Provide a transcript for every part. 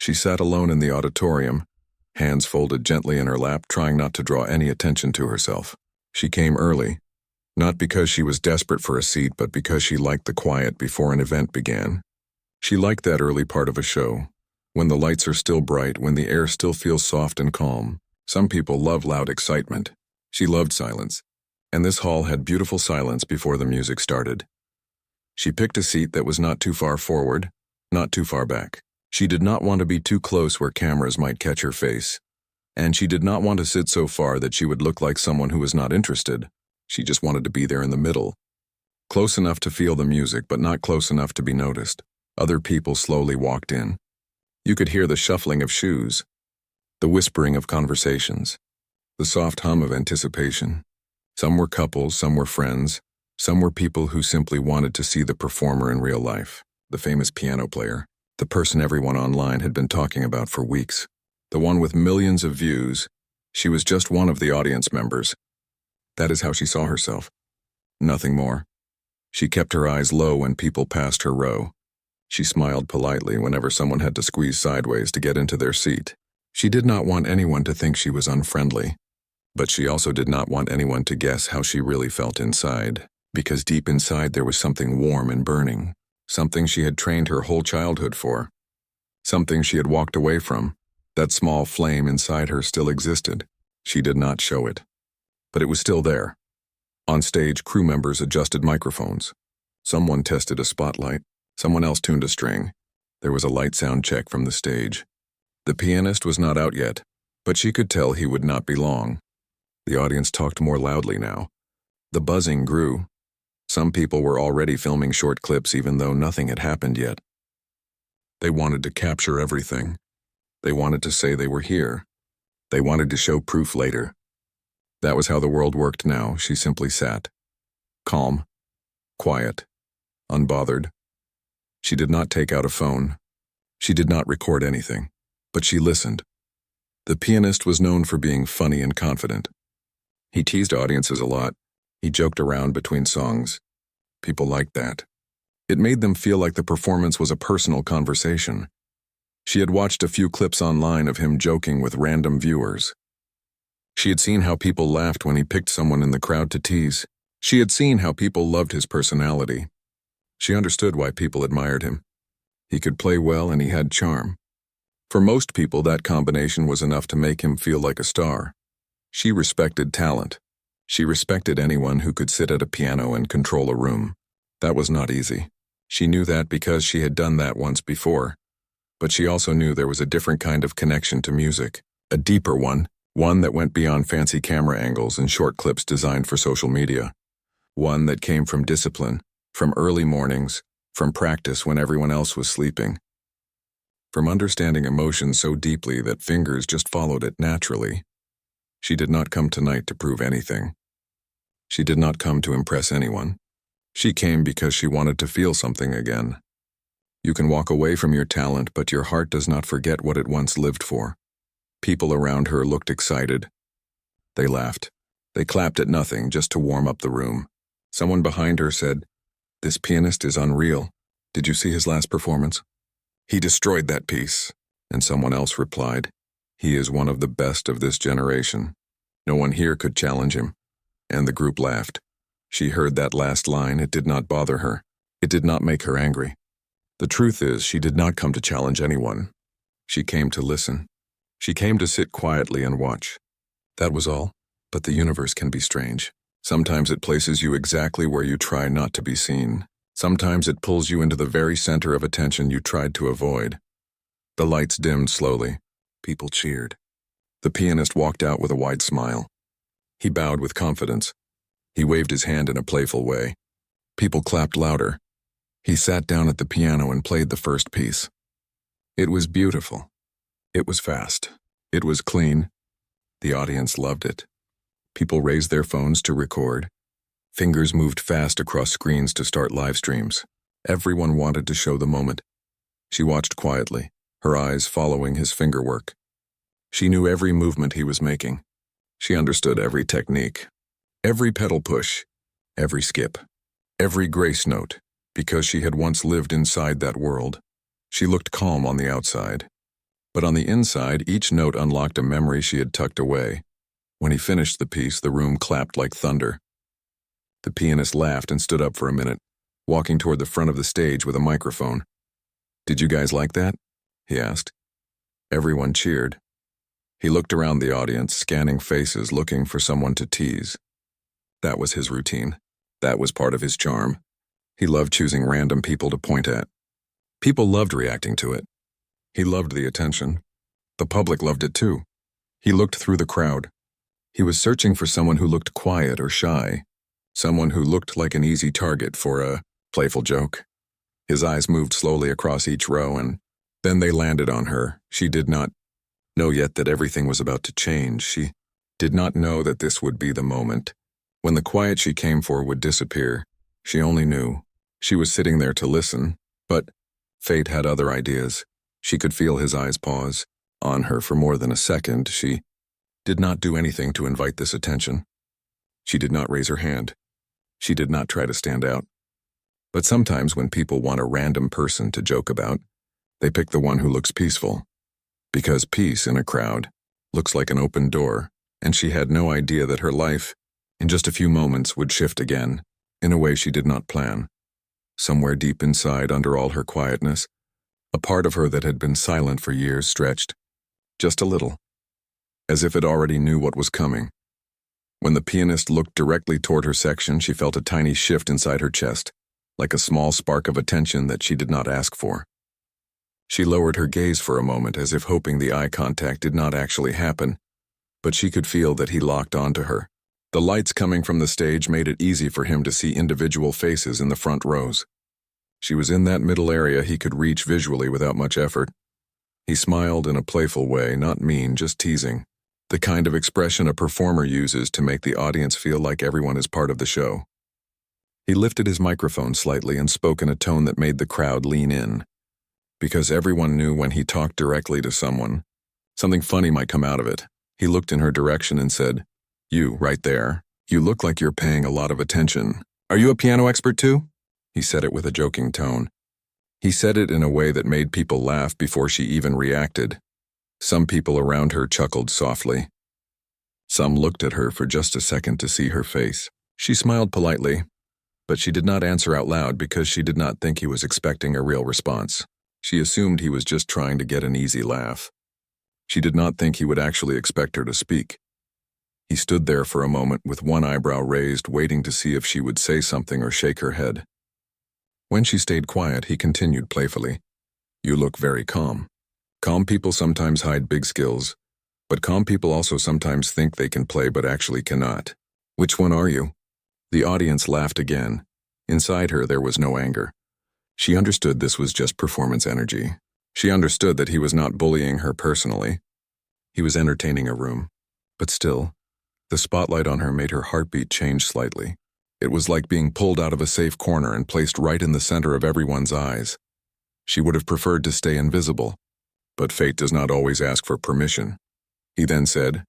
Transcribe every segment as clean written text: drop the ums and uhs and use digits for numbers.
She sat alone in the auditorium, hands folded gently in her lap, trying not to draw any attention to herself. She came early, not because she was desperate for a seat, but because she liked the quiet before an event began. She liked that early part of a show, when the lights are still bright, when the air still feels soft and calm. Some people love loud excitement. She loved silence, and this hall had beautiful silence before the music started. She picked a seat that was not too far forward, not too far back. She did not want to be too close where cameras might catch her face, and she did not want to sit so far that she would look like someone who was not interested. She just wanted to be there in the middle, close enough to feel the music, but not close enough to be noticed. Other people slowly walked in. You could hear the shuffling of shoes, the whispering of conversations, the soft hum of anticipation. Some were couples, some were friends, some were people who simply wanted to see the performer in real life, the famous piano player, the person everyone online had been talking about for weeks, the one with millions of views. She was just one of the audience members. That is how she saw herself. Nothing more. She kept her eyes low when people passed her row. She smiled politely whenever someone had to squeeze sideways to get into their seat. She did not want anyone to think she was unfriendly, but she also did not want anyone to guess how she really felt inside, because deep inside there was something warm and burning, something she had trained her whole childhood for, something she had walked away from. That small flame inside her still existed. She did not show it, but it was still there. On stage, crew members adjusted microphones. Someone tested a spotlight. Someone else tuned a string. There was a light sound check from the stage. The pianist was not out yet, but she could tell he would not be long. The audience talked more loudly now. The buzzing grew. Some people were already filming short clips even though nothing had happened yet. They wanted to capture everything. They wanted to say they were here. They wanted to show proof later. That was how the world worked now. She simply sat. Calm. Quiet. Unbothered. She did not take out a phone. She did not record anything, but she listened. The pianist was known for being funny and confident. He teased audiences a lot. He joked around between songs. People liked that. It made them feel like the performance was a personal conversation. She had watched a few clips online of him joking with random viewers. She had seen how people laughed when he picked someone in the crowd to tease. She had seen how people loved his personality. She understood why people admired him. He could play well and he had charm. For most people, that combination was enough to make him feel like a star. She respected talent. She respected anyone who could sit at a piano and control a room. That was not easy. She knew that because she had done that once before. But she also knew there was a different kind of connection to music, a deeper one that went beyond fancy camera angles and short clips designed for social media. One that came from discipline, from early mornings, from practice when everyone else was sleeping, from understanding emotion so deeply that fingers just followed it naturally. She did not come tonight to prove anything. She did not come to impress anyone. She came because she wanted to feel something again. You can walk away from your talent, but your heart does not forget what it once lived for. People around her looked excited. They laughed. They clapped at nothing just to warm up the room. Someone behind her said, "This pianist is unreal. Did you see his last performance? He destroyed that piece." And someone else replied, "He is one of the best of this generation. No one here could challenge him." And the group laughed. She heard that last line. It did not bother her. It did not make her angry. The truth is, she did not come to challenge anyone. She came to listen. She came to sit quietly and watch. That was all. But the universe can be strange. Sometimes it places you exactly where you try not to be seen. Sometimes it pulls you into the very center of attention you tried to avoid. The lights dimmed slowly. People cheered. The pianist walked out with a wide smile. He bowed with confidence. He waved his hand in a playful way. People clapped louder. He sat down at the piano and played the first piece. It was beautiful. It was fast. It was clean. The audience loved it. People raised their phones to record. Fingers moved fast across screens to start live streams. Everyone wanted to show the moment. She watched quietly, her eyes following his fingerwork. She knew every movement he was making. She understood every technique, every pedal push, every skip, every grace note, because she had once lived inside that world. She looked calm on the outside. But on the inside, each note unlocked a memory she had tucked away. When he finished the piece, the room clapped like thunder. The pianist laughed and stood up for a minute, walking toward the front of the stage with a microphone. "Did you guys like that?" he asked. Everyone cheered. He looked around the audience, scanning faces, looking for someone to tease. That was his routine. That was part of his charm. He loved choosing random people to point at. People loved reacting to it. He loved the attention. The public loved it too. He looked through the crowd. He was searching for someone who looked quiet or shy, someone who looked like an easy target for a playful joke. His eyes moved slowly across each row, and then they landed on her. She did not know yet that everything was about to change. She did not know that this would be the moment, when the quiet she came for would disappear. She only knew. She was sitting there to listen, but fate had other ideas. She could feel his eyes pause on her for more than a second. She did not do anything to invite this attention. She did not raise her hand. She did not try to stand out. But sometimes when people want a random person to joke about, they pick the one who looks peaceful. Because peace in a crowd looks like an open door, and she had no idea that her life, in just a few moments, would shift again, in a way she did not plan. Somewhere deep inside, under all her quietness, a part of her that had been silent for years stretched, just a little, as if it already knew what was coming. When the pianist looked directly toward her section, she felt a tiny shift inside her chest, like a small spark of attention that she did not ask for. She lowered her gaze for a moment, as if hoping the eye contact did not actually happen, but she could feel that he locked onto her. The lights coming from the stage made it easy for him to see individual faces in the front rows. She was in that middle area he could reach visually without much effort. He smiled in a playful way, not mean, just teasing, the kind of expression a performer uses to make the audience feel like everyone is part of the show. He lifted his microphone slightly and spoke in a tone that made the crowd lean in. Because everyone knew when he talked directly to someone, something funny might come out of it. He looked in her direction and said, "You, right there, you look like you're paying a lot of attention. Are you a piano expert too?" He said it with a joking tone. He said it in a way that made people laugh before she even reacted. Some people around her chuckled softly. Some looked at her for just a second to see her face. She smiled politely, but she did not answer out loud because she did not think he was expecting a real response. She assumed he was just trying to get an easy laugh. She did not think he would actually expect her to speak. He stood there for a moment with one eyebrow raised, waiting to see if she would say something or shake her head. When she stayed quiet, he continued playfully, "You look very calm. Calm people sometimes hide big skills, but calm people also sometimes think they can play but actually cannot. Which one are you?" The audience laughed again. Inside her, there was no anger. She understood this was just performance energy. She understood that he was not bullying her personally. He was entertaining a room. But still, the spotlight on her made her heartbeat change slightly. It was like being pulled out of a safe corner and placed right in the center of everyone's eyes. She would have preferred to stay invisible, but fate does not always ask for permission. He then said,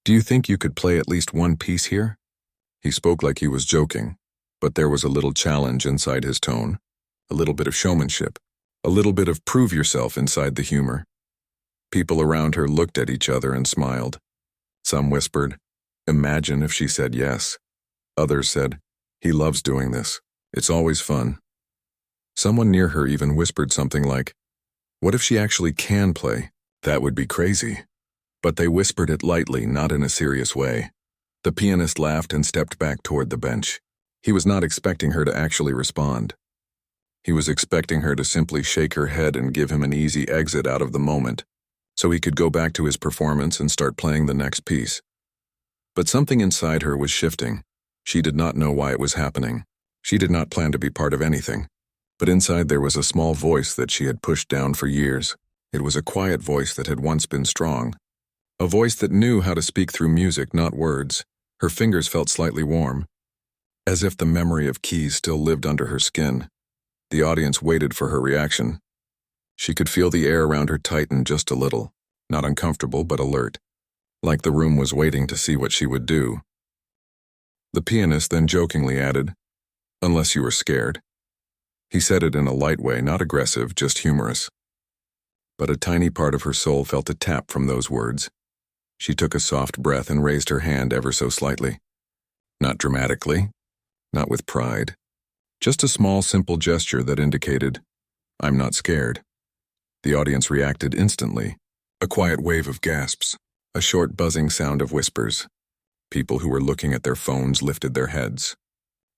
"Do you think you could play at least one piece here?" He spoke like he was joking, but there was a little challenge inside his tone, a little bit of showmanship, a little bit of prove yourself inside the humor. People around her looked at each other and smiled. Some whispered, "Imagine if she said yes." Others said, "He loves doing this. It's always fun." Someone near her even whispered something like, "What if she actually can play? That would be crazy." But they whispered it lightly, not in a serious way. The pianist laughed and stepped back toward the bench. He was not expecting her to actually respond. He was expecting her to simply shake her head and give him an easy exit out of the moment, so he could go back to his performance and start playing the next piece. But something inside her was shifting. She did not know why it was happening. She did not plan to be part of anything. But inside there was a small voice that she had pushed down for years. It was a quiet voice that had once been strong. A voice that knew how to speak through music, not words. Her fingers felt slightly warm, as if the memory of keys still lived under her skin. The audience waited for her reaction. She could feel the air around her tighten just a little, not uncomfortable but alert, like the room was waiting to see what she would do. The pianist then jokingly added, "Unless you were scared." He said it in a light way, not aggressive, just humorous. but a tiny part of her soul felt a tap from those words. She took a soft breath and raised her hand ever so slightly. Not dramatically, not with pride. Just a small, simple gesture that indicated, "I'm not scared." The audience reacted instantly. A quiet wave of gasps, a short buzzing sound of whispers. People who were looking at their phones lifted their heads.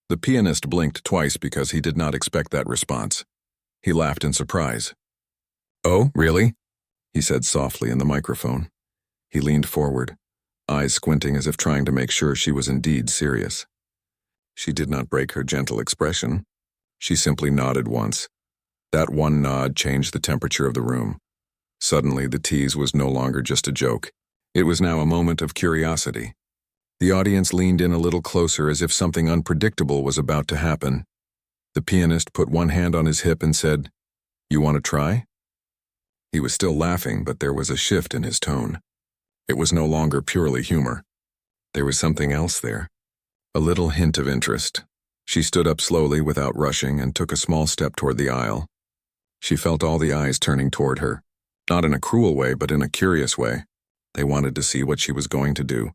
The pianist blinked twice because he did not expect that response. He laughed in surprise. "Oh, really?" he said softly in the microphone. He leaned forward, eyes squinting as if trying to make sure she was indeed serious. She did not break her gentle expression. She simply nodded once. That one nod changed the temperature of the room. Suddenly, the tease was no longer just a joke. It was now a moment of curiosity. The audience leaned in a little closer as if something unpredictable was about to happen. The pianist put one hand on his hip and said, "You want to try?" He was still laughing, but there was a shift in his tone. It was no longer purely humor. There was something else there. A little hint of interest. She stood up slowly without rushing and took a small step toward the aisle. She felt all the eyes turning toward her, not in a cruel way, but in a curious way. They wanted to see what she was going to do.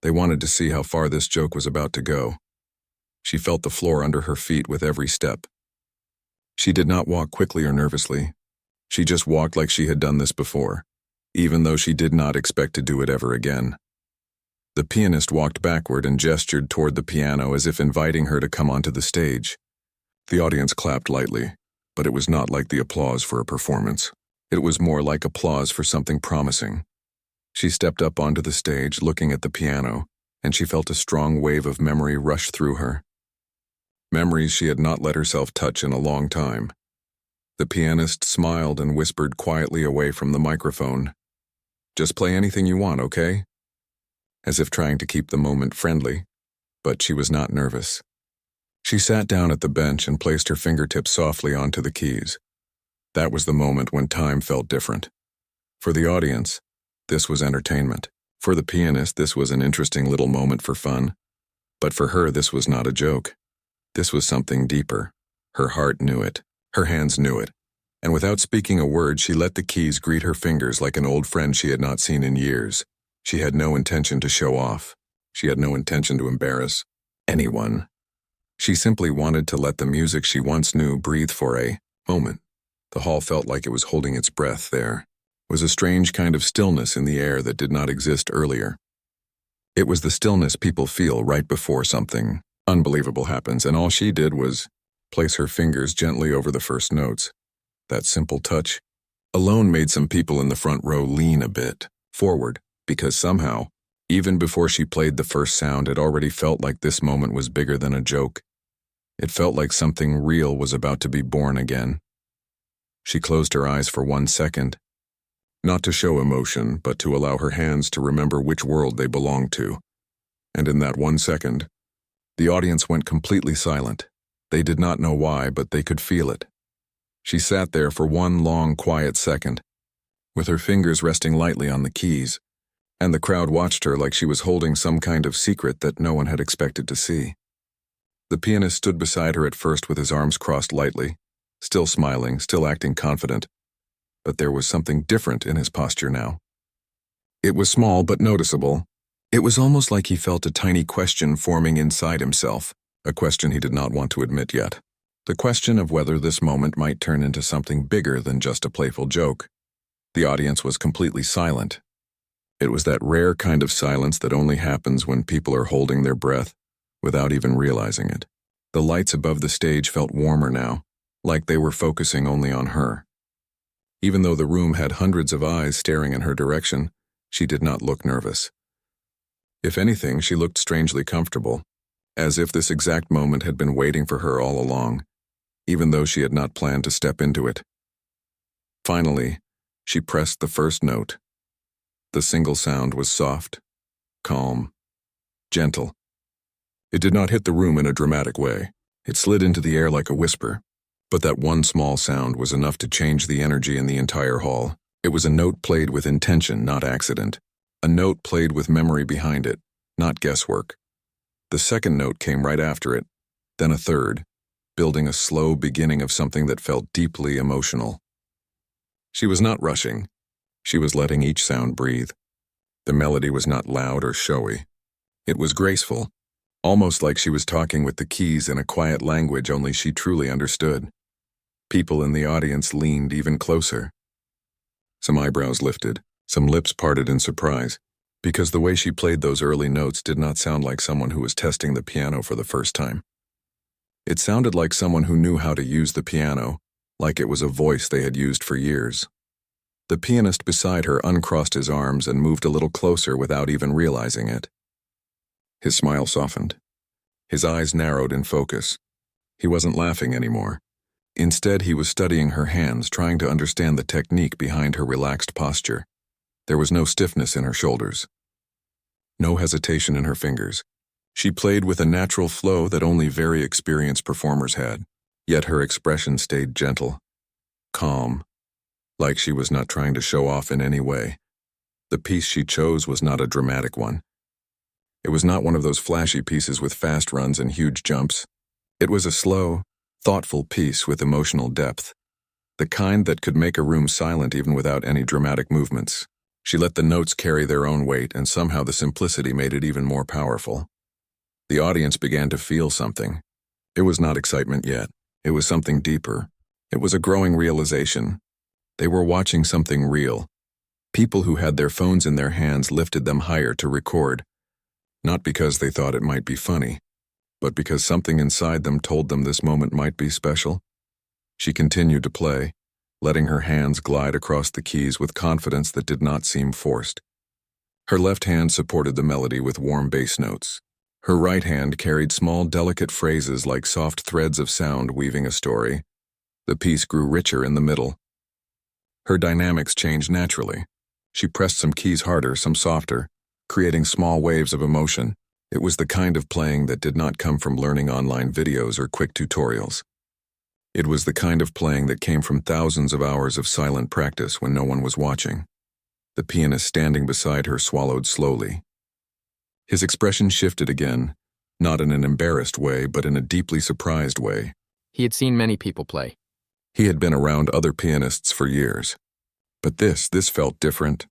They wanted to see how far this joke was about to go. She felt the floor under her feet with every step. She did not walk quickly or nervously. She just walked like she had done this before, even though she did not expect to do it ever again. The pianist walked backward and gestured toward the piano as if inviting her to come onto the stage. The audience clapped lightly, but it was not like the applause for a performance. It was more like applause for something promising. She stepped up onto the stage, looking at the piano, and she felt a strong wave of memory rush through her. Memories she had not let herself touch in a long time. The pianist smiled and whispered quietly away from the microphone, "Just play anything you want, okay?" As if trying to keep the moment friendly, but she was not nervous. She sat down at the bench and placed her fingertips softly onto the keys. That was the moment when time felt different. For the audience, this was entertainment. For the pianist, this was an interesting little moment for fun. But for her, this was not a joke. This was something deeper. Her heart knew it. Her hands knew it. And without speaking a word, she let the keys greet her fingers like an old friend she had not seen in years. She had no intention to show off. She had no intention to embarrass anyone. She simply wanted to let the music she once knew breathe for a moment. The hall felt like it was holding its breath there. It was a strange kind of stillness in the air that did not exist earlier. It was the stillness people feel right before something unbelievable happens, and all she did was place her fingers gently over the first notes. That simple touch alone made some people in the front row lean a bit forward, because somehow, even before she played the first sound, it already felt like this moment was bigger than a joke. It felt like something real was about to be born again. She closed her eyes for 1 second, not to show emotion, but to allow her hands to remember which world they belonged to. And in that 1 second, the audience went completely silent. They did not know why, but they could feel it. She sat there for one long, quiet second, with her fingers resting lightly on the keys, and the crowd watched her like she was holding some kind of secret that no one had expected to see. The pianist stood beside her at first with his arms crossed lightly, still smiling, still acting confident, but there was something different in his posture now. It was small but noticeable. It was almost like he felt a tiny question forming inside himself, a question he did not want to admit yet. The question of whether this moment might turn into something bigger than just a playful joke. The audience was completely silent. It was that rare kind of silence that only happens when people are holding their breath without even realizing it. The lights above the stage felt warmer now, like they were focusing only on her. Even though the room had hundreds of eyes staring in her direction, she did not look nervous. If anything, she looked strangely comfortable, as if this exact moment had been waiting for her all along, even though she had not planned to step into it. Finally, she pressed the first note. The single sound was soft, calm, gentle. It did not hit the room in a dramatic way. It slid into the air like a whisper. But that one small sound was enough to change the energy in the entire hall. It was a note played with intention, not accident. A note played with memory behind it, not guesswork. The second note came right after it, then a third, building a slow beginning of something that felt deeply emotional. She was not rushing. She was letting each sound breathe. The melody was not loud or showy. It was graceful, almost like she was talking with the keys in a quiet language only she truly understood. People in the audience leaned even closer. Some eyebrows lifted, some lips parted in surprise, because the way she played those early notes did not sound like someone who was testing the piano for the first time. It sounded like someone who knew how to use the piano, like it was a voice they had used for years. The pianist beside her uncrossed his arms and moved a little closer without even realizing it. His smile softened. His eyes narrowed in focus. He wasn't laughing anymore. Instead, he was studying her hands, trying to understand the technique behind her relaxed posture. There was no stiffness in her shoulders. No hesitation in her fingers. She played with a natural flow that only very experienced performers had, yet her expression stayed gentle, calm, like she was not trying to show off in any way. The piece she chose was not a dramatic one. It was not one of those flashy pieces with fast runs and huge jumps. It was a slow, thoughtful piece with emotional depth, the kind that could make a room silent even without any dramatic movements. She let the notes carry their own weight, and somehow the simplicity made it even more powerful. The audience began to feel something. It was not excitement yet. It was something deeper. It was a growing realization. They were watching something real. People who had their phones in their hands lifted them higher to record, not because they thought it might be funny, but because something inside them told them this moment might be special. She continued to play, letting her hands glide across the keys with confidence that did not seem forced. Her left hand supported the melody with warm bass notes. Her right hand carried small, delicate phrases like soft threads of sound weaving a story. The piece grew richer in the middle. Her dynamics changed naturally. She pressed some keys harder, some softer, creating small waves of emotion. It was the kind of playing that did not come from learning online videos or quick tutorials. It was the kind of playing that came from thousands of hours of silent practice when no one was watching. The pianist standing beside her swallowed slowly. His expression shifted again, not in an embarrassed way, but in a deeply surprised way. He had seen many people play. He had been around other pianists for years. But this felt different.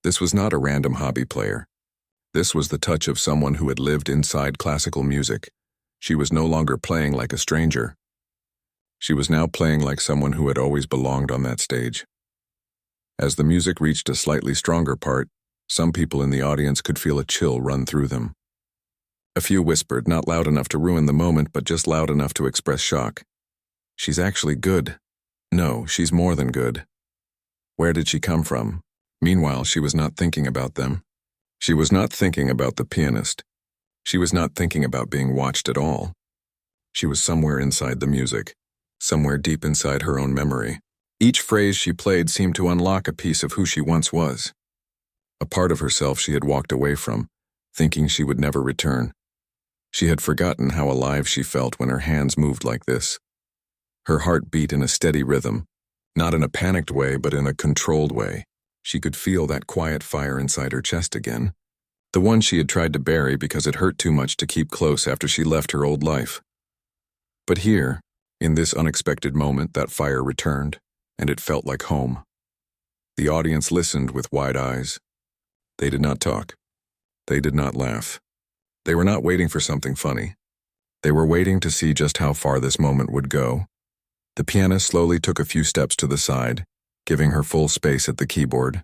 This was not a random hobby player. This was the touch of someone who had lived inside classical music. She was no longer playing like a stranger. She was now playing like someone who had always belonged on that stage. As the music reached a slightly stronger part, some people in the audience could feel a chill run through them. A few whispered, not loud enough to ruin the moment, but just loud enough to express shock. "She's actually good. No, she's more than good. Where did she come from?" Meanwhile, she was not thinking about them. She was not thinking about the pianist. She was not thinking about being watched at all. She was somewhere inside the music, somewhere deep inside her own memory. Each phrase she played seemed to unlock a piece of who she once was, a part of herself she had walked away from, thinking she would never return. She had forgotten how alive she felt when her hands moved like this. Her heart beat in a steady rhythm, not in a panicked way, but in a controlled way. She could feel that quiet fire inside her chest again, the one she had tried to bury because it hurt too much to keep close after she left her old life. But here, in this unexpected moment, that fire returned, and it felt like home. The audience listened with wide eyes. They did not talk. They did not laugh. They were not waiting for something funny. They were waiting to see just how far this moment would go. The pianist slowly took a few steps to the side, giving her full space at the keyboard.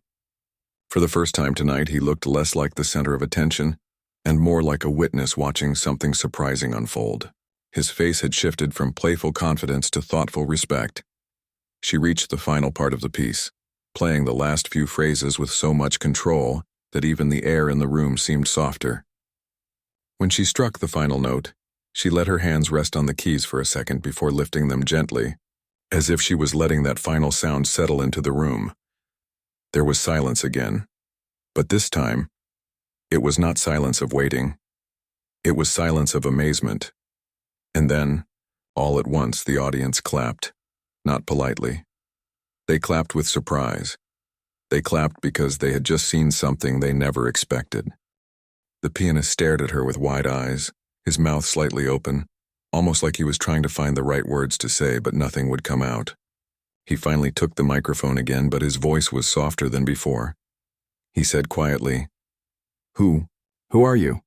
For the first time tonight, he looked less like the center of attention and more like a witness watching something surprising unfold. His face had shifted from playful confidence to thoughtful respect. She reached the final part of the piece, playing the last few phrases with so much control that even the air in the room seemed softer. When she struck the final note, she let her hands rest on the keys for a second before lifting them gently, as if she was letting that final sound settle into the room. There was silence again, but this time, it was not silence of waiting. It was silence of amazement. And then, all at once, the audience clapped, not politely. They clapped with surprise. They clapped because they had just seen something they never expected. The pianist stared at her with wide eyes, his mouth slightly open, almost like he was trying to find the right words to say, but nothing would come out. He finally took the microphone again, but his voice was softer than before. He said quietly, "Who are you?"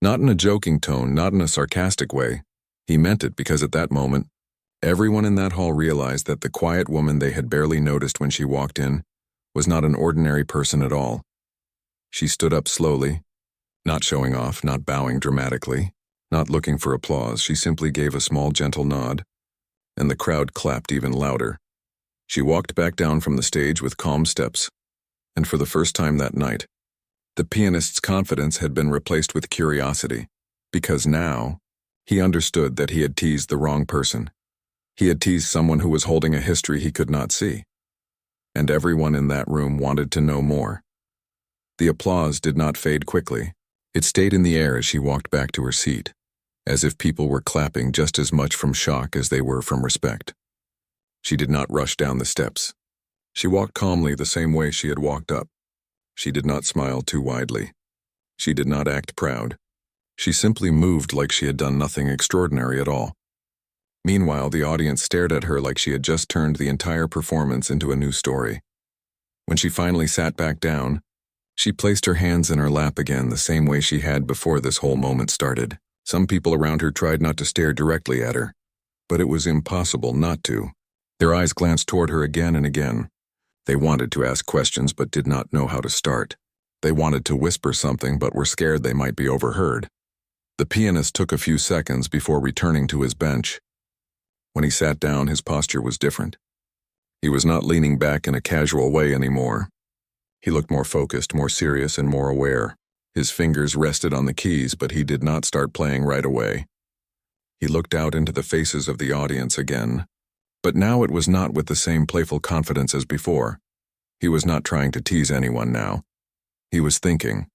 Not in a joking tone, not in a sarcastic way. He meant it because at that moment, everyone in that hall realized that the quiet woman they had barely noticed when she walked in was not an ordinary person at all. She stood up slowly, not showing off, not bowing dramatically, not looking for applause. She simply gave a small, gentle nod, and the crowd clapped even louder. She walked back down from the stage with calm steps, and for the first time that night, the pianist's confidence had been replaced with curiosity, because now he understood that he had teased the wrong person. He had teased someone who was holding a history he could not see, and everyone in that room wanted to know more. The applause did not fade quickly. It stayed in the air as she walked back to her seat, as if people were clapping just as much from shock as they were from respect. She did not rush down the steps. She walked calmly the same way she had walked up. She did not smile too widely. She did not act proud. She simply moved like she had done nothing extraordinary at all. Meanwhile, the audience stared at her like she had just turned the entire performance into a new story. When she finally sat back down, she placed her hands in her lap again the same way she had before this whole moment started. Some people around her tried not to stare directly at her, but it was impossible not to. Their eyes glanced toward her again and again. They wanted to ask questions but did not know how to start. They wanted to whisper something but were scared they might be overheard. The pianist took a few seconds before returning to his bench. When he sat down, his posture was different. He was not leaning back in a casual way anymore. He looked more focused, more serious, and more aware. His fingers rested on the keys, but he did not start playing right away. He looked out into the faces of the audience again. But now it was not with the same playful confidence as before. He was not trying to tease anyone now. He was thinking.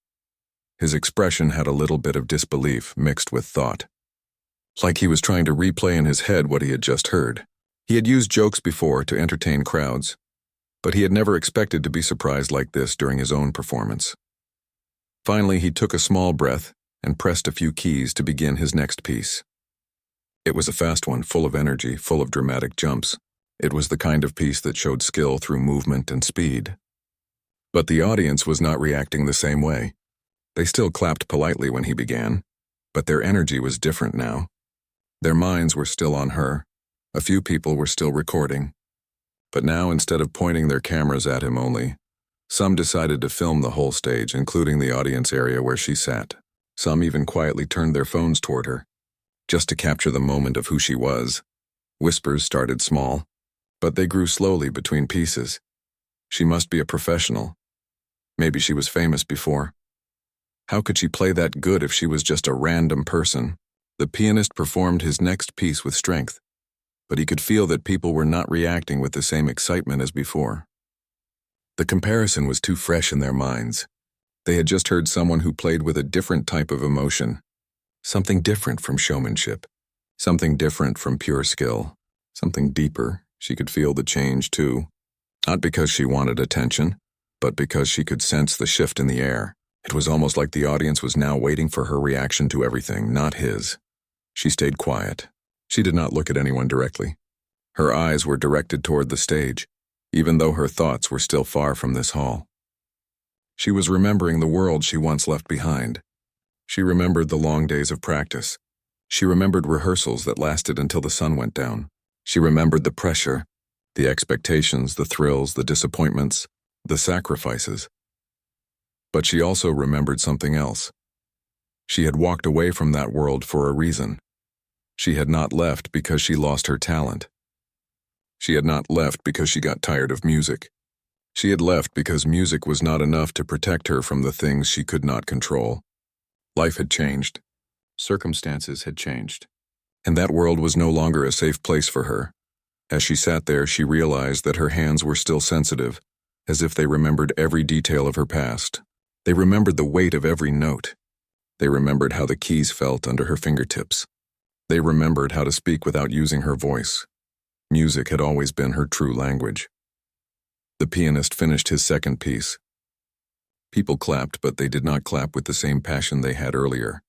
His expression had a little bit of disbelief mixed with thought. Like he was trying to replay in his head what he had just heard. He had used jokes before to entertain crowds, but he had never expected to be surprised like this during his own performance. Finally, he took a small breath and pressed a few keys to begin his next piece. It was a fast one, full of energy, full of dramatic jumps. It was the kind of piece that showed skill through movement and speed. But the audience was not reacting the same way. They still clapped politely when he began, but their energy was different now. Their minds were still on her. A few people were still recording. But now, instead of pointing their cameras at him only, some decided to film the whole stage, including the audience area where she sat. Some even quietly turned their phones toward her, just to capture the moment of who she was. Whispers started small, but they grew slowly between pieces. She must be a professional. Maybe she was famous before. How could she play that good if she was just a random person? The pianist performed his next piece with strength, but he could feel that people were not reacting with the same excitement as before. The comparison was too fresh in their minds. They had just heard someone who played with a different type of emotion. Something different from showmanship. Something different from pure skill. Something deeper. She could feel the change, too. Not because she wanted attention, but because she could sense the shift in the air. It was almost like the audience was now waiting for her reaction to everything, not his. She stayed quiet. She did not look at anyone directly. Her eyes were directed toward the stage, even though her thoughts were still far from this hall. She was remembering the world she once left behind. She remembered the long days of practice. She remembered rehearsals that lasted until the sun went down. She remembered the pressure, the expectations, the thrills, the disappointments, the sacrifices. But she also remembered something else. She had walked away from that world for a reason. She had not left because she lost her talent. She had not left because she got tired of music. She had left because music was not enough to protect her from the things she could not control. Life had changed. Circumstances had changed. And that world was no longer a safe place for her. As she sat there, she realized that her hands were still sensitive, as if they remembered every detail of her past. They remembered the weight of every note. They remembered how the keys felt under her fingertips. They remembered how to speak without using her voice. Music had always been her true language. The pianist finished his second piece. People clapped, but they did not clap with the same passion they had earlier.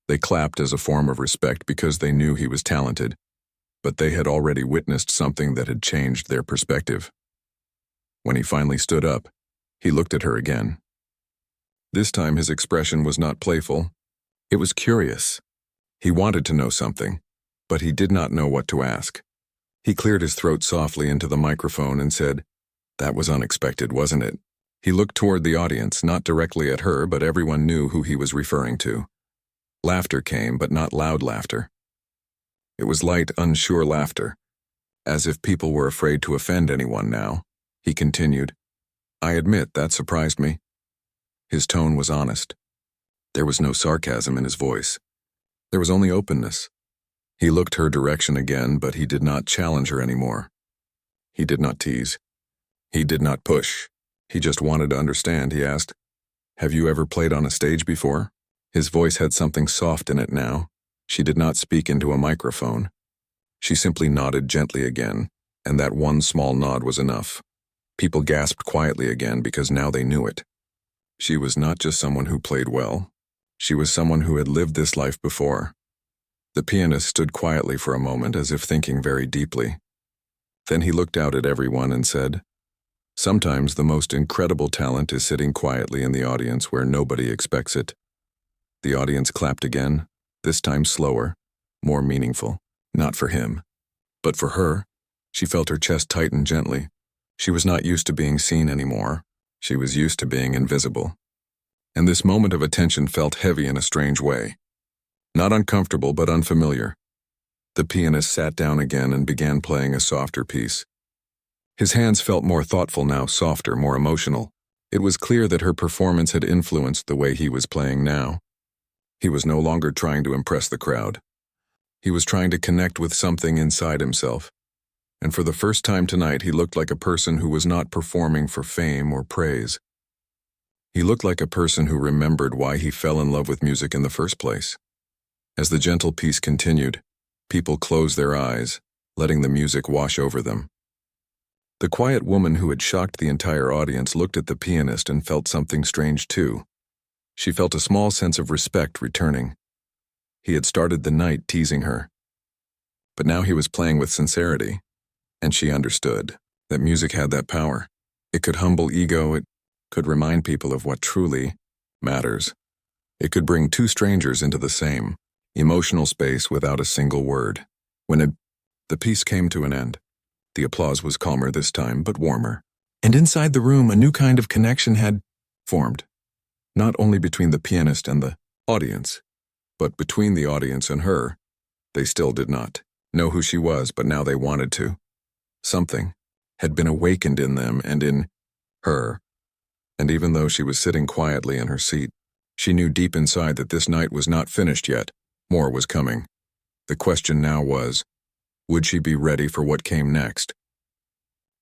They clapped as a form of respect because they knew he was talented. but they had already witnessed something that had changed their perspective. When he finally stood up, he looked at her again. This time his expression was not playful. It was curious. He wanted to know something, but he did not know what to ask. He cleared his throat softly into the microphone and said, "That was unexpected, wasn't it?" He looked toward the audience, not directly at her, but everyone knew who he was referring to. Laughter came, but not loud laughter. It was light, unsure laughter, as if people were afraid to offend anyone now. He continued, "I admit that surprised me." His tone was honest. There was no sarcasm in his voice. There was only openness. He looked her direction again, but he did not challenge her anymore. He did not tease. He did not push. He just wanted to understand. He asked, "Have you ever played on a stage before?" His voice had something soft in it now. She did not speak into a microphone. She simply nodded gently again, and that one small nod was enough. People gasped quietly again because now they knew it. She was not just someone who played well. She was someone who had lived this life before. The pianist stood quietly for a moment as if thinking very deeply. Then he looked out at everyone and said, "Sometimes the most incredible talent is sitting quietly in the audience where nobody expects it." The audience clapped again, this time slower, more meaningful. Not for him, but for her. She felt her chest tighten gently. She was not used to being seen anymore. She was used to being invisible. And this moment of attention felt heavy in a strange way. Not uncomfortable, but unfamiliar. The pianist sat down again and began playing a softer piece. His hands felt more thoughtful now, softer, more emotional. It was clear that her performance had influenced the way he was playing now. He was no longer trying to impress the crowd. He was trying to connect with something inside himself. And for the first time tonight, he looked like a person who was not performing for fame or praise. He looked like a person who remembered why he fell in love with music in the first place. As the gentle piece continued, people closed their eyes, letting the music wash over them. The quiet woman who had shocked the entire audience looked at the pianist and felt something strange too. She felt a small sense of respect returning. He had started the night teasing her. But now he was playing with sincerity, and she understood that music had that power. It could humble ego, it could remind people of what truly matters. It could bring two strangers into the same emotional space without a single word. When the piece came to an end, the applause was calmer this time, but warmer. And inside the room, a new kind of connection had formed, not only between the pianist and the audience, but between the audience and her. They still did not know who she was, but now they wanted to. Something had been awakened in them and in her. And even though she was sitting quietly in her seat, she knew deep inside that this night was not finished yet. More was coming. The question now was, would she be ready for what came next?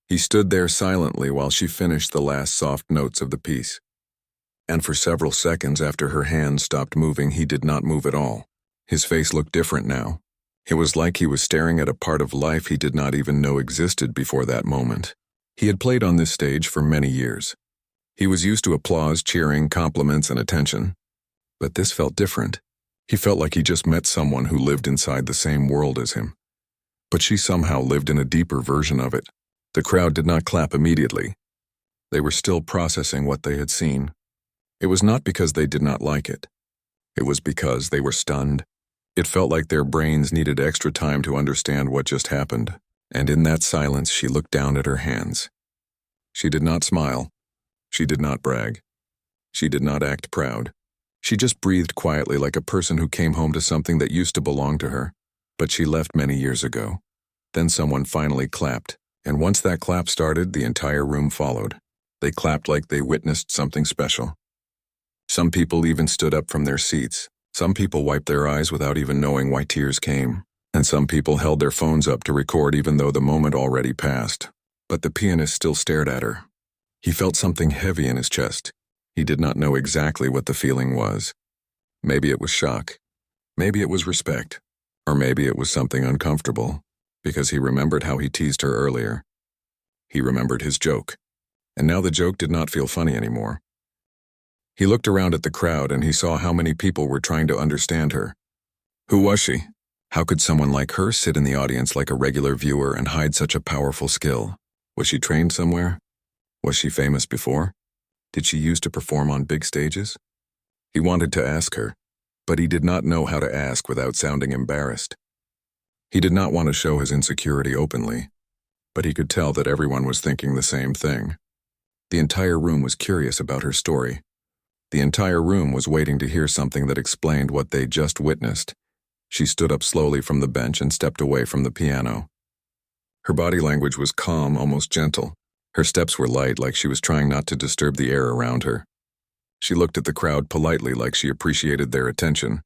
He stood there silently while she finished the last soft notes of the piece. And for several seconds after her hands stopped moving, he did not move at all. His face looked different now. It was like he was staring at a part of life he did not even know existed before that moment. He had played on this stage for many years. He was used to applause, cheering, compliments, and attention. But this felt different. He felt like he just met someone who lived inside the same world as him. But she somehow lived in a deeper version of it. The crowd did not clap immediately. They were still processing what they had seen. It was not because they did not like it. It was because they were stunned. It felt like their brains needed extra time to understand what just happened. And in that silence, she looked down at her hands. She did not smile. She did not brag. She did not act proud. She just breathed quietly like a person who came home to something that used to belong to her, but she left many years ago. Then someone finally clapped, and once that clap started, the entire room followed. They clapped like they witnessed something special. Some people even stood up from their seats. Some people wiped their eyes without even knowing why tears came, and some people held their phones up to record even though the moment already passed. But the pianist still stared at her. He felt something heavy in his chest. He did not know exactly what the feeling was. Maybe it was shock. Maybe it was respect. Or maybe it was something uncomfortable, because he remembered how he teased her earlier. He remembered his joke, and now the joke did not feel funny anymore. He looked around at the crowd and he saw how many people were trying to understand her. Who was she? How could someone like her sit in the audience like a regular viewer and hide such a powerful skill? Was she trained somewhere? Was she famous before? Did she used to perform on big stages? He wanted to ask her, but he did not know how to ask without sounding embarrassed. He did not want to show his insecurity openly, but he could tell that everyone was thinking the same thing. The entire room was curious about her story. The entire room was waiting to hear something that explained what they just witnessed. She stood up slowly from the bench and stepped away from the piano. Her body language was calm, almost gentle. Her steps were light, like she was trying not to disturb the air around her. She looked at the crowd politely, like she appreciated their attention,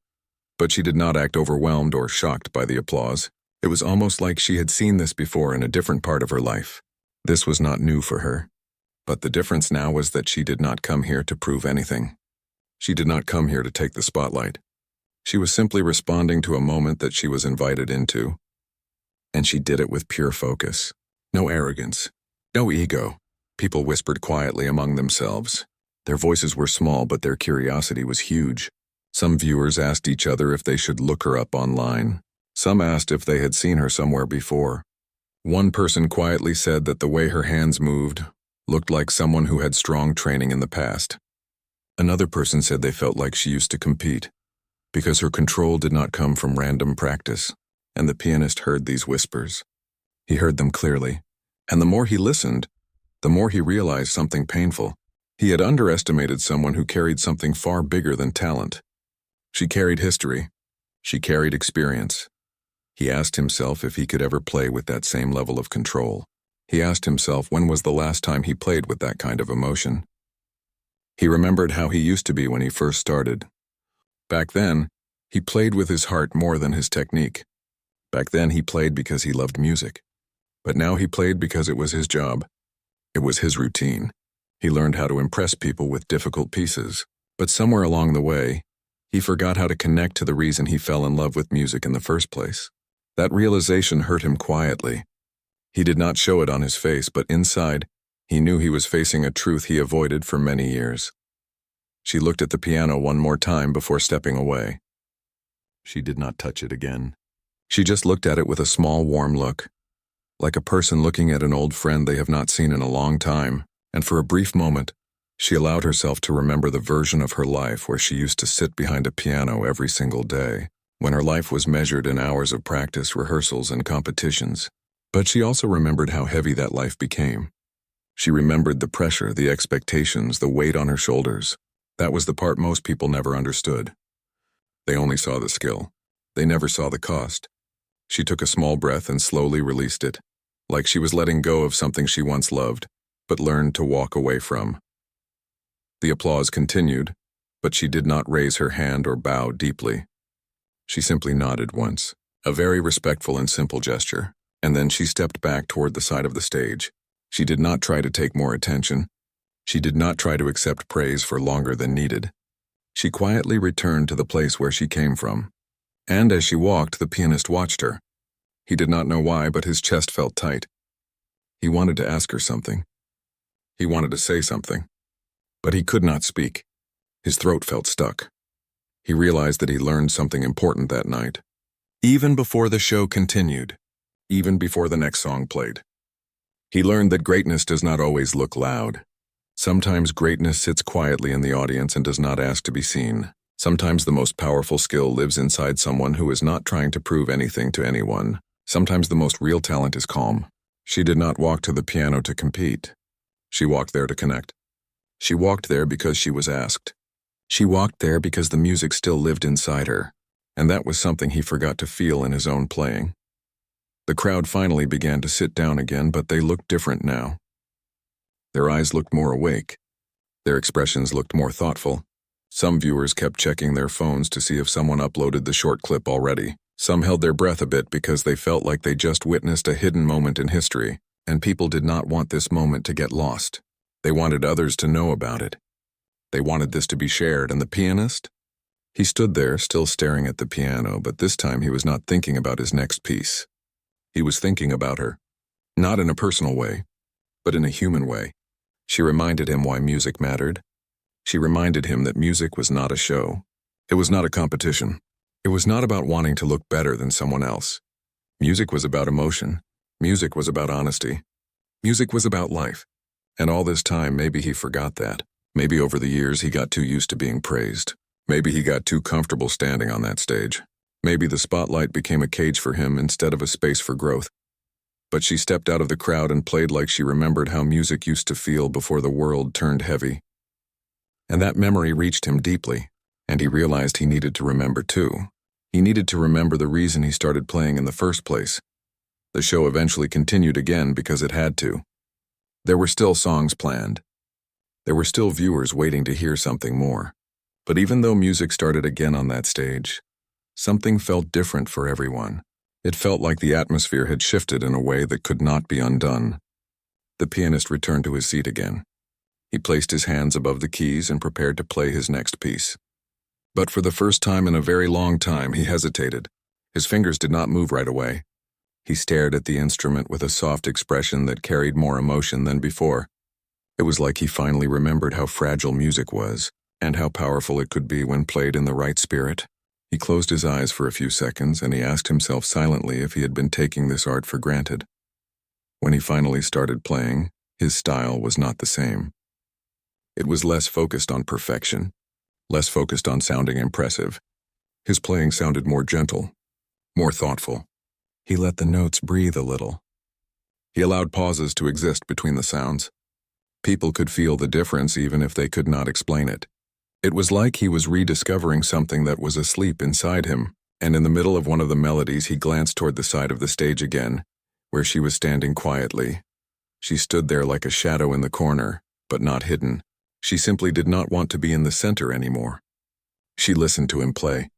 but she did not act overwhelmed or shocked by the applause. It was almost like she had seen this before in a different part of her life. This was not new for her. But the difference now was that she did not come here to prove anything. She did not come here to take the spotlight. She was simply responding to a moment that she was invited into. And she did it with pure focus. No arrogance. No ego. People whispered quietly among themselves. Their voices were small, but their curiosity was huge. Some viewers asked each other if they should look her up online. Some asked if they had seen her somewhere before. One person quietly said that the way her hands moved looked like someone who had strong training in the past. Another person said they felt like she used to compete, because her control did not come from random practice, and the pianist heard these whispers. He heard them clearly, and the more he listened, the more he realized something painful. He had underestimated someone who carried something far bigger than talent. She carried history. She carried experience. He asked himself if he could ever play with that same level of control. He asked himself when was the last time he played with that kind of emotion. He remembered how he used to be when he first started. Back then, he played with his heart more than his technique. Back then, he played because he loved music. But now he played because it was his job. It was his routine. He learned how to impress people with difficult pieces. But somewhere along the way, he forgot how to connect to the reason he fell in love with music in the first place. That realization hurt him quietly. He did not show it on his face, but inside, he knew he was facing a truth he avoided for many years. She looked at the piano one more time before stepping away. She did not touch it again. She just looked at it with a small, warm look, like a person looking at an old friend they have not seen in a long time, and for a brief moment, she allowed herself to remember the version of her life where she used to sit behind a piano every single day, when her life was measured in hours of practice, rehearsals, and competitions. But she also remembered how heavy that life became. She remembered the pressure, the expectations, the weight on her shoulders. That was the part most people never understood. They only saw the skill. They never saw the cost. She took a small breath and slowly released it, like she was letting go of something she once loved, but learned to walk away from. The applause continued, but she did not raise her hand or bow deeply. She simply nodded once, a very respectful and simple gesture, and then she stepped back toward the side of the stage. She did not try to take more attention. She did not try to accept praise for longer than needed. She quietly returned to the place where she came from. And as she walked, the pianist watched her. He did not know why, but his chest felt tight. He wanted to ask her something. He wanted to say something. But he could not speak. His throat felt stuck. He realized that he learned something important that night. Even before the show continued, even before the next song played. He learned that greatness does not always look loud. Sometimes greatness sits quietly in the audience and does not ask to be seen. Sometimes the most powerful skill lives inside someone who is not trying to prove anything to anyone. Sometimes the most real talent is calm. She did not walk to the piano to compete. She walked there to connect. She walked there because she was asked. She walked there because the music still lived inside her, and that was something he forgot to feel in his own playing. The crowd finally began to sit down again, but they looked different now. Their eyes looked more awake. Their expressions looked more thoughtful. Some viewers kept checking their phones to see if someone uploaded the short clip already. Some held their breath a bit because they felt like they just witnessed a hidden moment in history, and people did not want this moment to get lost. They wanted others to know about it. They wanted this to be shared, and the pianist? He stood there, still staring at the piano, but this time he was not thinking about his next piece. He was thinking about her. Not in a personal way, but in a human way. She reminded him why music mattered. She reminded him that music was not a show. It was not a competition. It was not about wanting to look better than someone else. Music was about emotion. Music was about honesty. Music was about life. And all this time, maybe he forgot that. Maybe over the years he got too used to being praised. Maybe he got too comfortable standing on that stage. Maybe the spotlight became a cage for him instead of a space for growth. But she stepped out of the crowd and played like she remembered how music used to feel before the world turned heavy. And that memory reached him deeply, and he realized he needed to remember too. He needed to remember the reason he started playing in the first place. The show eventually continued again because it had to. There were still songs planned. There were still viewers waiting to hear something more. But even though music started again on that stage, something felt different for everyone. It felt like the atmosphere had shifted in a way that could not be undone. The pianist returned to his seat again. He placed his hands above the keys and prepared to play his next piece. But for the first time in a very long time, he hesitated. His fingers did not move right away. He stared at the instrument with a soft expression that carried more emotion than before. It was like he finally remembered how fragile music was, and how powerful it could be when played in the right spirit. He closed his eyes for a few seconds, and he asked himself silently if he had been taking this art for granted. When he finally started playing, his style was not the same. It was less focused on perfection, less focused on sounding impressive. His playing sounded more gentle, more thoughtful. He let the notes breathe a little. He allowed pauses to exist between the sounds. People could feel the difference even if they could not explain it. It was like he was rediscovering something that was asleep inside him, and in the middle of one of the melodies he glanced toward the side of the stage again, where she was standing quietly. She stood there like a shadow in the corner, but not hidden. She simply did not want to be in the center anymore. She listened to him play,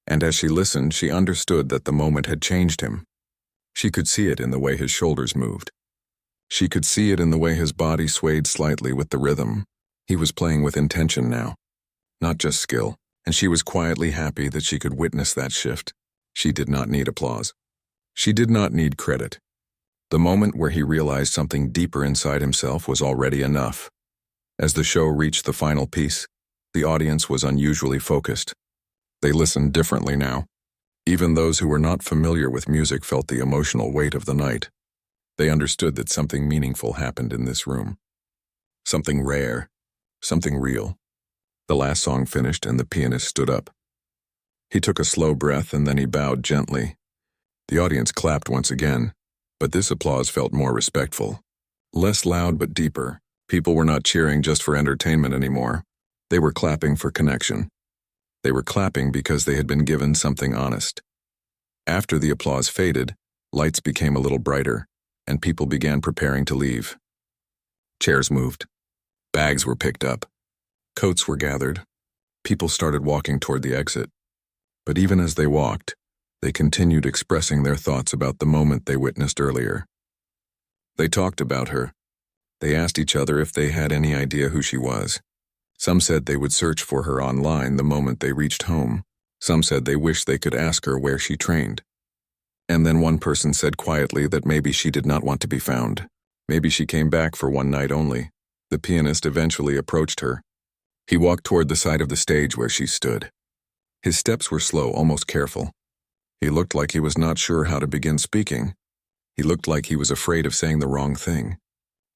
and as she listened, she understood that the moment had changed him. She could see it in the way his shoulders moved. She could see it in the way his body swayed slightly with the rhythm. He was playing with intention now, not just skill, and she was quietly happy that she could witness that shift. She did not need applause. She did not need credit. The moment where he realized something deeper inside himself was already enough. As the show reached the final piece, the audience was unusually focused. They listened differently now. Even those who were not familiar with music felt the emotional weight of the night. They understood that something meaningful happened in this room. Something rare, something real. The last song finished and the pianist stood up. He took a slow breath and then he bowed gently. The audience clapped once again, but this applause felt more respectful. Less loud but deeper. People were not cheering just for entertainment anymore. They were clapping for connection. They were clapping because they had been given something honest. After the applause faded, lights became a little brighter, and people began preparing to leave. Chairs moved. Bags were picked up. Coats were gathered. People started walking toward the exit. But even as they walked, they continued expressing their thoughts about the moment they witnessed earlier. They talked about her. They asked each other if they had any idea who she was. Some said they would search for her online the moment they reached home. Some said they wished they could ask her where she trained. And then one person said quietly that maybe she did not want to be found. Maybe she came back for one night only. The pianist eventually approached her. He walked toward the side of the stage where she stood. His steps were slow, almost careful. He looked like he was not sure how to begin speaking. He looked like he was afraid of saying the wrong thing.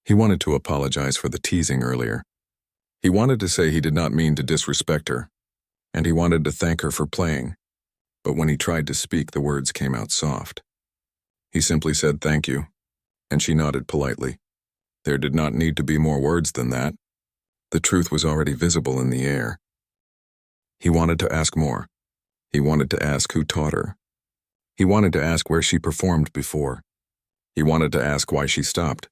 He wanted to apologize for the teasing earlier. He wanted to say he did not mean to disrespect her, and he wanted to thank her for playing. But when he tried to speak, the words came out soft. He simply said thank you, and she nodded politely. There did not need to be more words than that. The truth was already visible in the air. He wanted to ask more. He wanted to ask who taught her. He wanted to ask where she performed before. He wanted to ask why she stopped.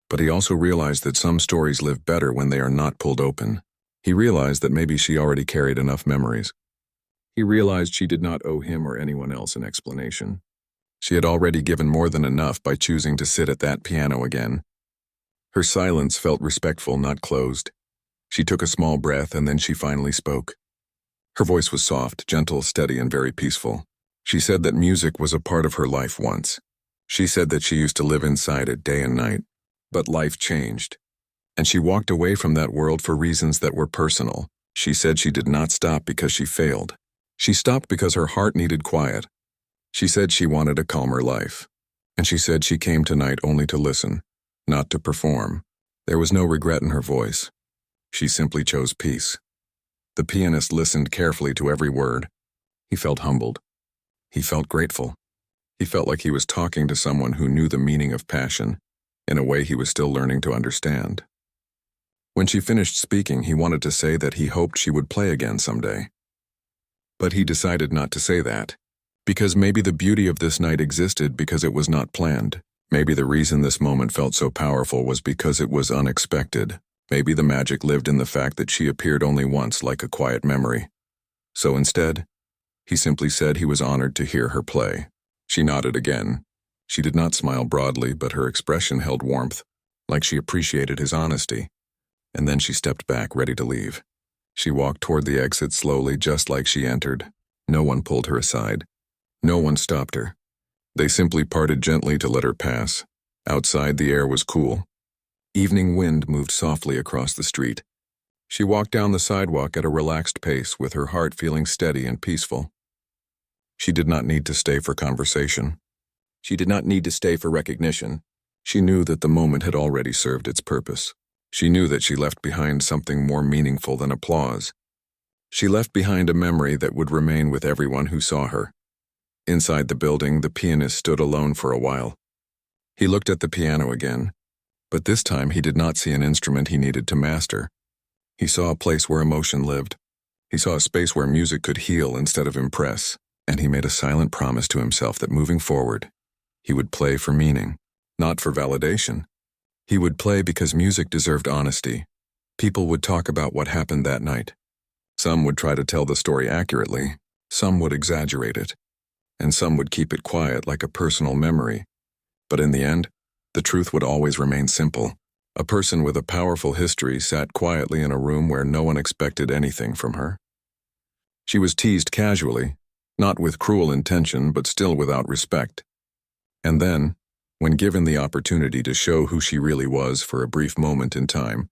But he also realized that some stories live better when they are not pulled open. He realized that maybe she already carried enough memories. He realized she did not owe him or anyone else an explanation. She had already given more than enough by choosing to sit at that piano again. Her silence felt respectful, not closed. She took a small breath and then she finally spoke. Her voice was soft, gentle, steady, and very peaceful. She said that music was a part of her life once. She said that she used to live inside it day and night. But life changed, and she walked away from that world for reasons that were personal. She said she did not stop because she failed. She stopped because her heart needed quiet. She said she wanted a calmer life. And she said she came tonight only to listen, not to perform. There was no regret in her voice. She simply chose peace. The pianist listened carefully to every word. He felt humbled. He felt grateful. He felt like he was talking to someone who knew the meaning of passion, in a way he was still learning to understand. When she finished speaking, he wanted to say that he hoped she would play again someday. But he decided not to say that, because maybe the beauty of this night existed because it was not planned. Maybe the reason this moment felt so powerful was because it was unexpected. Maybe the magic lived in the fact that she appeared only once, like a quiet memory. So instead, he simply said he was honored to hear her play. She nodded again. She did not smile broadly, but her expression held warmth, like she appreciated his honesty. And then she stepped back, ready to leave. She walked toward the exit slowly, just like she entered. No one pulled her aside. No one stopped her. They simply parted gently to let her pass. Outside, the air was cool. Evening wind moved softly across the street. She walked down the sidewalk at a relaxed pace, with her heart feeling steady and peaceful. She did not need to stay for conversation. She did not need to stay for recognition. She knew that the moment had already served its purpose. She knew that she left behind something more meaningful than applause. She left behind a memory that would remain with everyone who saw her. Inside the building, the pianist stood alone for a while. He looked at the piano again, but this time he did not see an instrument he needed to master. He saw a place where emotion lived. He saw a space where music could heal instead of impress, and he made a silent promise to himself that moving forward, he would play for meaning, not for validation. He would play because music deserved honesty. People would talk about what happened that night. Some would try to tell the story accurately, some would exaggerate it, and some would keep it quiet like a personal memory. But in the end, the truth would always remain simple. A person with a powerful history sat quietly in a room where no one expected anything from her. She was teased casually, not with cruel intention, but still without respect. And then, when given the opportunity to show who she really was for a brief moment in time,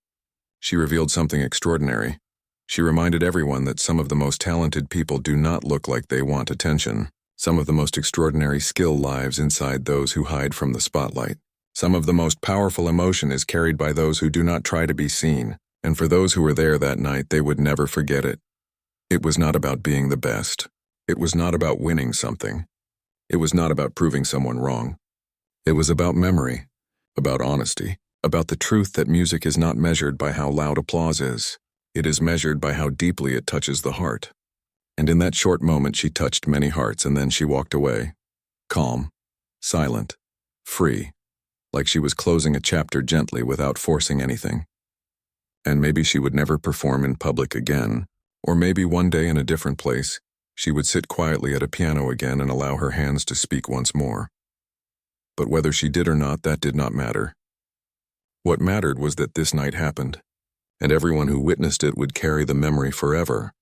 she revealed something extraordinary. She reminded everyone that some of the most talented people do not look like they want attention. Some of the most extraordinary skill lives inside those who hide from the spotlight. Some of the most powerful emotion is carried by those who do not try to be seen, and for those who were there that night, they would never forget it. It was not about being the best. It was not about winning something. It was not about proving someone wrong. It was about memory, about honesty, about the truth that music is not measured by how loud applause is. It is measured by how deeply it touches the heart. And in that short moment, she touched many hearts, and then she walked away, calm, silent, free, like she was closing a chapter gently without forcing anything. And maybe she would never perform in public again, or maybe one day in a different place, she would sit quietly at a piano again and allow her hands to speak once more. But whether she did or not, that did not matter. What mattered was that this night happened, and everyone who witnessed it would carry the memory forever.